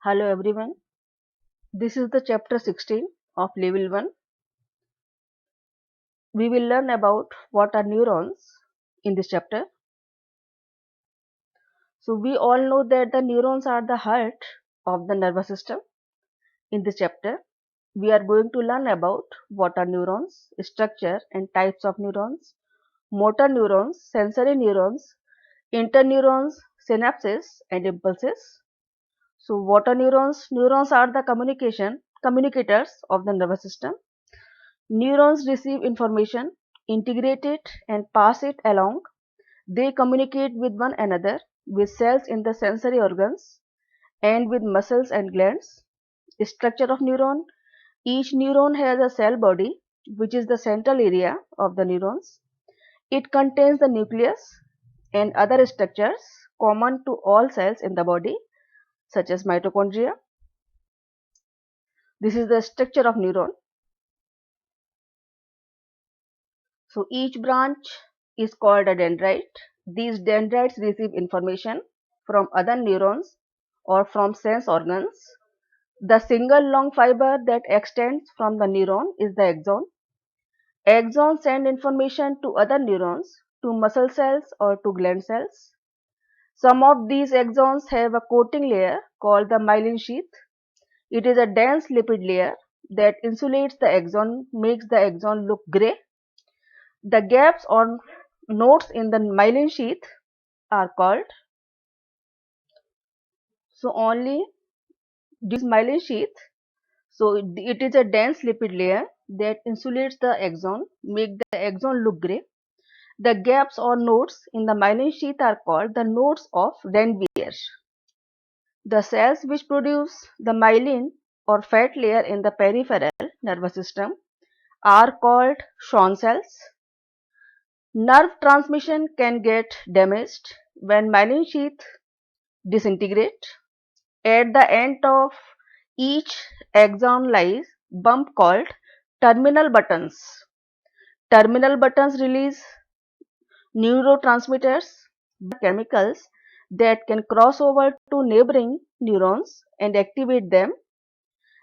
Hello everyone. This is the chapter 16 of level 1. We will learn about what are neurons in this chapter. So we all know that the neurons are the heart of the nervous system. In this chapter, we are going to learn about what are neurons, structure and types of neurons, motor neurons, sensory neurons, interneurons, synapses and impulses. So what are neurons? Neurons are the communicators of the nervous system. Neurons receive information, integrate it and pass it along. They communicate with one another, with cells in the sensory organs and with muscles and glands. Structure of neuron. Each neuron has a cell body, which is the central area of the neurons. It contains the nucleus and other structures common to all cells in the body, such as mitochondria. This is the structure of neuron. So each branch is called a dendrite. These dendrites receive information from other neurons or from sense organs. The single long fiber that extends from the neuron is the axon. Axons send information to other neurons, to muscle cells or to gland cells. Some of these axons have a coating layer called the myelin sheath. It is a dense lipid layer that insulates the axon, makes the axon look grey. The gaps or nodes in the myelin sheath are called. So only this myelin sheath, so it is a dense lipid layer that insulates the axon, make the axon look grey. The gaps or nodes in the myelin sheath are called the nodes of Ranvier. The cells which produce the myelin or fat layer in the peripheral nervous system are called Schwann cells. Nerve transmission can get damaged when myelin sheath disintegrate. At the end of each axon lies bump called terminal buttons. Terminal buttons release neurotransmitters, chemicals that can cross over to neighboring neurons and activate them.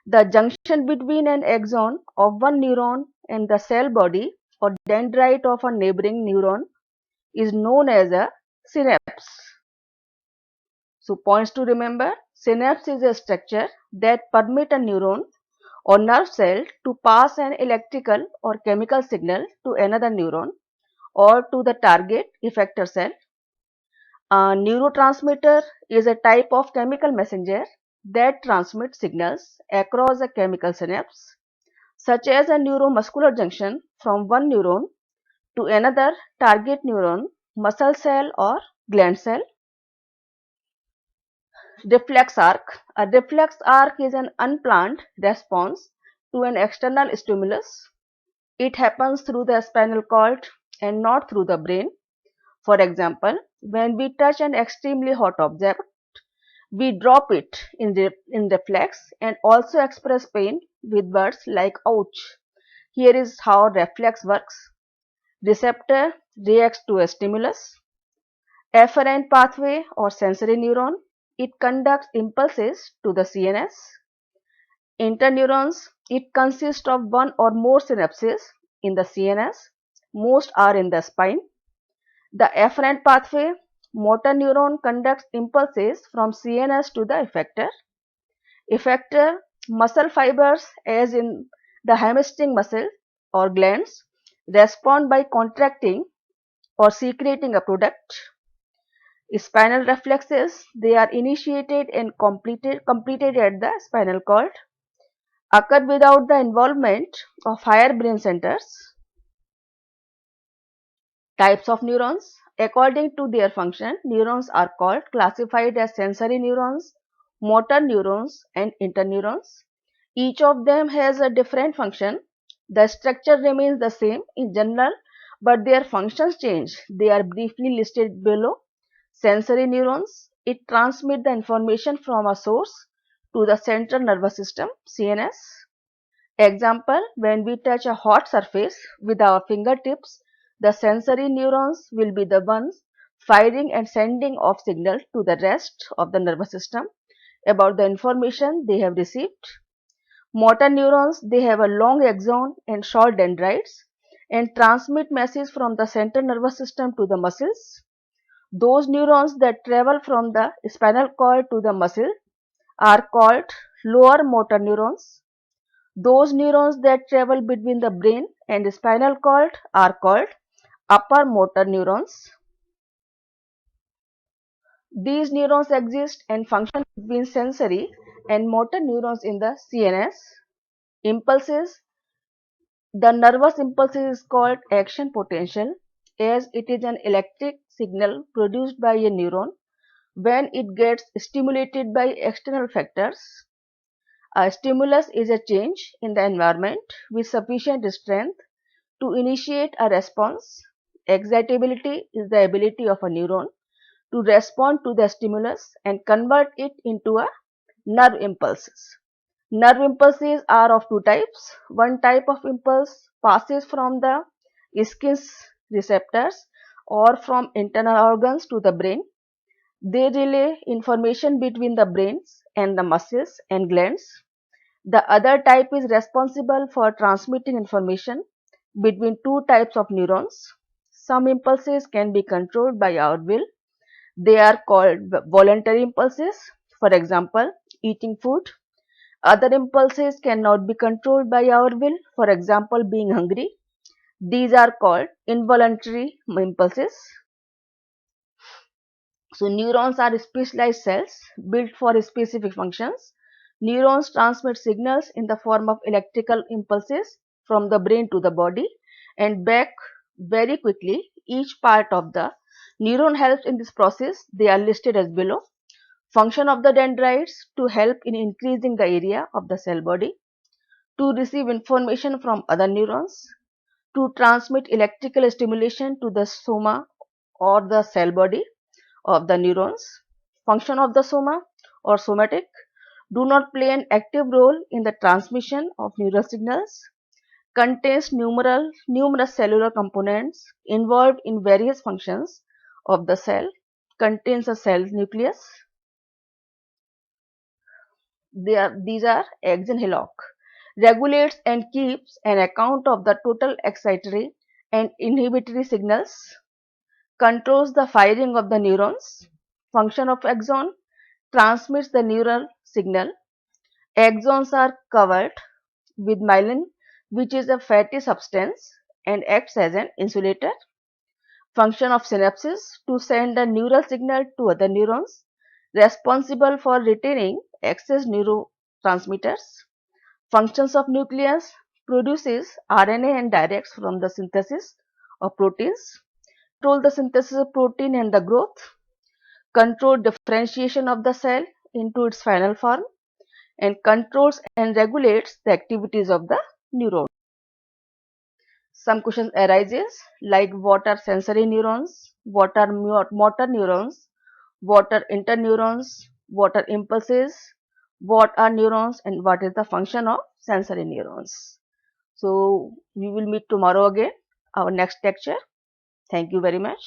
The junction between an axon of one neuron and the cell body or dendrite of a neighboring neuron is known as a synapse. So points to remember: synapse is a structure that permits a neuron or nerve cell to pass an electrical or chemical signal to another neuron or to the target effector cell. A neurotransmitter is a type of chemical messenger that transmits signals across a chemical synapse, such as a neuromuscular junction from one neuron to another target neuron, muscle cell or gland cell. Reflex arc. A reflex arc is an unplanned response to an external stimulus. It happens through the spinal cord and not through the brain. For example, when we touch an extremely hot object, we drop it in reflex and also express pain with words like ouch. Here is how reflex works. Receptor reacts to a stimulus. Afferent pathway or sensory neuron, it conducts impulses to the CNS. Interneurons, it consists of one or more synapses in the CNS. Most are in the spine. The afferent pathway, motor neuron conducts impulses from CNS to the effector. Effector, muscle fibers as in the hamstring muscle or glands respond by contracting or secreting a product. Spinal reflexes, they are initiated and completed at the spinal cord, occur without the involvement of higher brain centers. Types of neurons. According to their function, neurons are classified as sensory neurons, motor neurons and interneurons. Each of them has a different function. The structure remains the same in general, but their functions change. They are briefly listed below. Sensory neurons, it transmits the information from a source to the central nervous system, CNS. Example, when we touch a hot surface with our fingertips, the sensory neurons will be the ones firing and sending off signals to the rest of the nervous system. about the information they have received. Motor neurons, they have a long axon and short dendrites and transmit messages from the central nervous system to the muscles. Those neurons that travel from the spinal cord to the muscle are called lower motor neurons. Those neurons that travel between the brain and spinal cord are called upper motor neurons. These neurons exist and function between sensory and motor neurons in the CNS. Impulses. The nervous impulse is called action potential as it is an electric signal produced by a neuron when it gets stimulated by external factors. A stimulus is a change in the environment with sufficient strength to initiate a response. Excitability is the ability of a neuron to respond to the stimulus and convert it into a nerve impulses. Nerve impulses are of two types. One type of impulse passes from the skin's receptors or from internal organs to the brain. They relay information between the brains and the muscles and glands. The other type is responsible for transmitting information between two types of neurons. Some impulses can be controlled by our will. They are called voluntary impulses. For example, eating food. Other impulses cannot be controlled by our will. For example, being hungry. These are called involuntary impulses. So neurons are specialized cells built for specific functions. Neurons transmit signals in the form of electrical impulses from the brain to the body and back very quickly. Each part of the neuron helps in this process. They are listed as below. Function of the dendrites to help in increasing the area of the cell body, to receive information from other neurons, to transmit electrical stimulation to the soma or the cell body of the neurons. Function of the soma or somatic do not play an active role in the transmission of neural signals, contains numerous cellular components involved in various functions of the cell, contains a cell nucleus. These are eggs in hillock, regulates and keeps an account of the total excitatory and inhibitory signals, controls the firing of the neurons. Function of axon transmits the neural signal. Axons are covered with myelin, which is a fatty substance and acts as an insulator. Function of synapses to send a neural signal to other neurons responsible for retaining excess neurotransmitters. Functions of nucleus produces RNA and directs from the synthesis of proteins. Control the synthesis of protein and the growth. Control differentiation of the cell into its final form and controls and regulates the activities of the neuron. Some questions arises like what are sensory neurons, what are motor neurons, what are interneurons, what are impulses, what are neurons and what is the function of sensory neurons. So we will meet tomorrow again, our next lecture. Thank you very much.